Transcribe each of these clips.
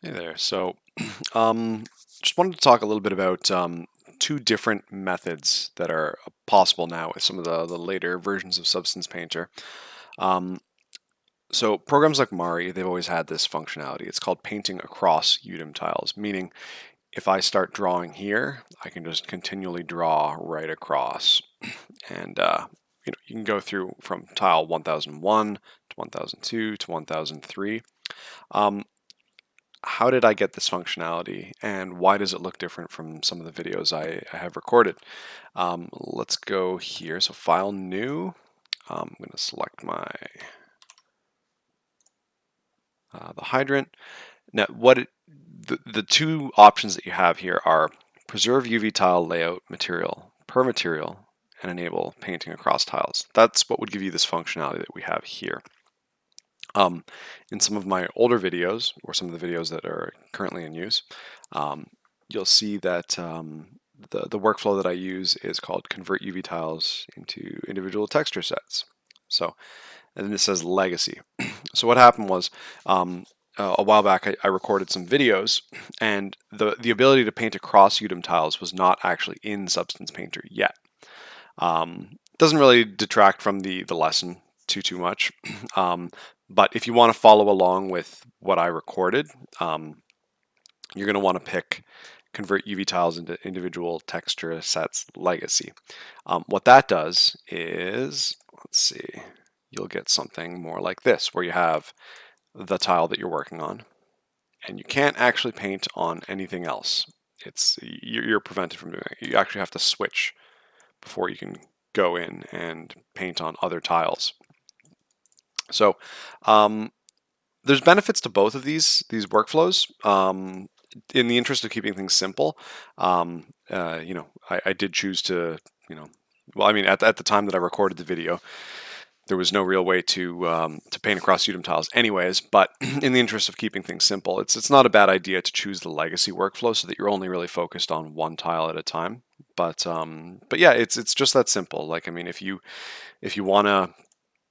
Hey there. So, um, just wanted to talk a little bit about two different methods that are possible now with some of the later versions of Substance Painter. Um, so, programs like Mari, they've always had this functionality. It's called painting across udim tiles, meaning if I start drawing here, I can just continually draw right across. And you can go through from tile 1001 to 1002 to 1003. Um, how did I get this functionality and why does it look different from some of the videos I have recorded? Let's go here. So file new. I'm going to select my the hydrant. Now, the two options that you have here are preserve UV tile layout material per material and enable painting across tiles. That's what would give you this functionality that we have here. In some of my older videos, or some of the videos that are currently in use, um, you'll see that the workflow that I use is called convert UV tiles into individual texture sets. So, and then it says legacy. So what happened was a while back I recorded some videos, and the ability to paint across udim tiles was not actually in Substance Painter yet. Doesn't really detract from the lesson too much. But if you want to follow along with what I recorded, you're going to want to pick convert UV tiles into individual texture sets legacy. What that does is, let's see, you'll get something more like this, where you have the tile that you're working on, and you can't actually paint on anything else. You're prevented from doing it. You actually have to switch before you can go in and paint on other tiles. So um, there's benefits to both of these workflows. In the interest of keeping things simple, I did choose to, well, I mean, at the time that I recorded the video, there was no real way to paint across udim tiles anyways, but in the interest of keeping things simple, it's not a bad idea to choose the legacy workflow so that you're only really focused on one tile at a time. But yeah, it's just that simple. Like, I mean, if you want to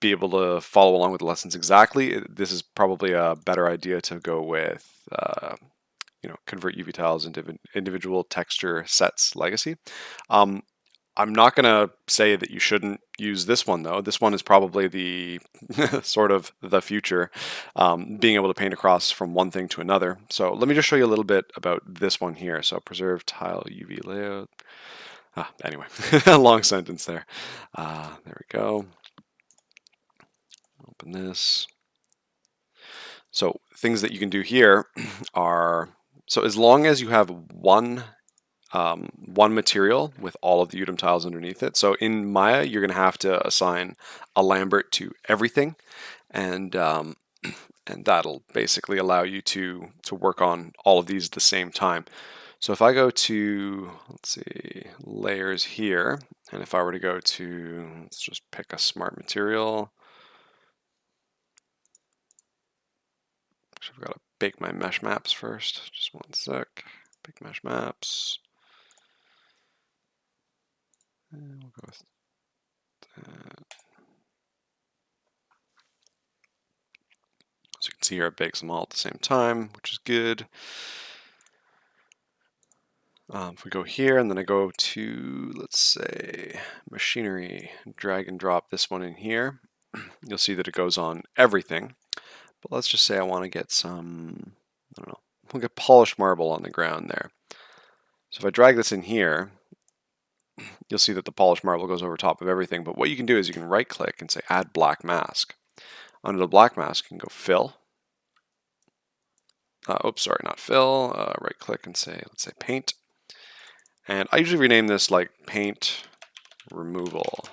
be able to follow along with the lessons exactly, this is probably a better idea to go with convert UV tiles into individual texture sets legacy. Um, I'm not going to say that you shouldn't use this one, though. This one is probably the sort of the future, being able to paint across from one thing to another. So let me just show you a little bit about this one here. So preserve tile UV layout. Anyway, long sentence there. There we go. Open this. So things that you can do here are, so as long as you have one material with all of the udim tiles underneath it. So in Maya, you're going to have to assign a Lambert to everything, and and that'll basically allow you to work on all of these at the same time. So if I go to, let's see, layers here, and if I were to go to, let's just pick a smart material. Actually, I've got to bake my mesh maps first. Just one sec. Bake mesh maps. And we'll go with that. So you can see here it bakes them all at the same time, which is good. If we go here and then I go to, let's say, machinery, drag and drop this one in here, you'll see that it goes on everything. But let's just say I want to get some, I don't know, we'll get polished marble on the ground there. So if I drag this in here, you'll see that the polished marble goes over top of everything. But what you can do is you can right click and say add black mask. Under the black mask, you can go fill. Oops, sorry, not fill. Right click and say, let's say paint. And I usually rename this like paint removal.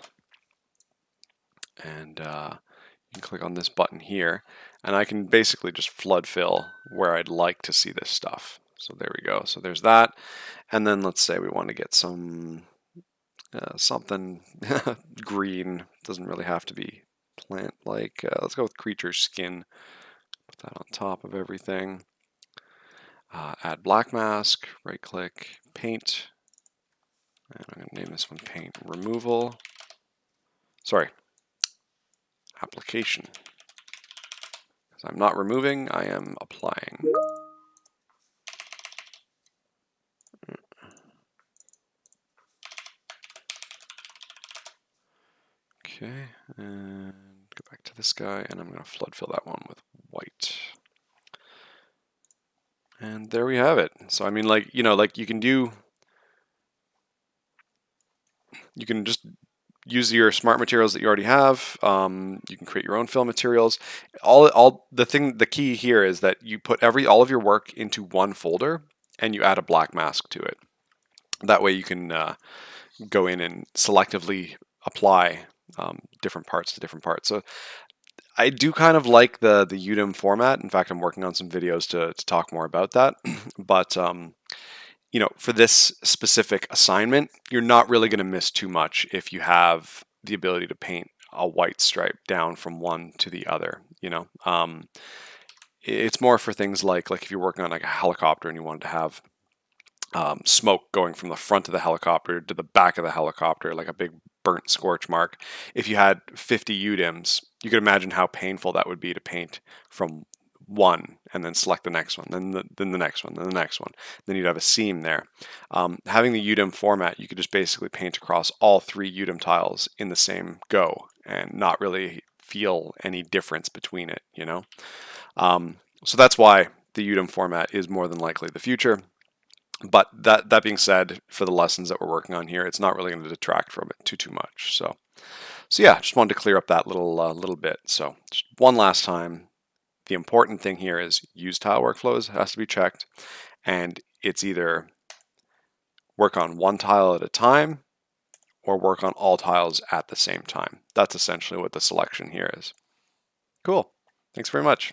And you can click on this button here, and I can basically just flood fill where I'd like to see this stuff. So there we go. So there's that. And then let's say we want to get some something green. Doesn't really have to be plant-like. Let's go with creature skin. Put that on top of everything. Add black mask. Right click, paint. And I'm going to name this one paint removal. Sorry, application. Because I'm not removing, I am applying. Okay, and go back to this guy, and I'm going to flood fill that one with white. And there we have it. So I mean, like, you know, like you can just use your smart materials that you already have. You can create your own fill materials. The key here is that you put all of your work into one folder, and you add a black mask to it. That way you can go in and selectively apply different parts to different parts. So I do kind of like the udim format. In fact, I'm working on some videos to talk more about that. But you know, for this specific assignment, you're not really going to miss too much if you have the ability to paint a white stripe down from one to the other. You know, it's more for things like if you're working on like a helicopter and you wanted to have smoke going from the front of the helicopter to the back of the helicopter, like a big burnt scorch mark. If you had 50 udims, you could imagine how painful that would be to paint from one and then select the next one, then the next one, then the next one. Then you'd have a seam there. Having the udim format, you could just basically paint across all 3 udim tiles in the same go and not really feel any difference between it, you know? So that's why the udim format is more than likely the future. But that being said, for the lessons that we're working on here, it's not really going to detract from it too much. So yeah, just wanted to clear up that little bit. So just one last time, the important thing here is use tile workflows has to be checked, and it's either work on one tile at a time or work on all tiles at the same time. That's essentially what the selection here is. Cool. Thanks very much.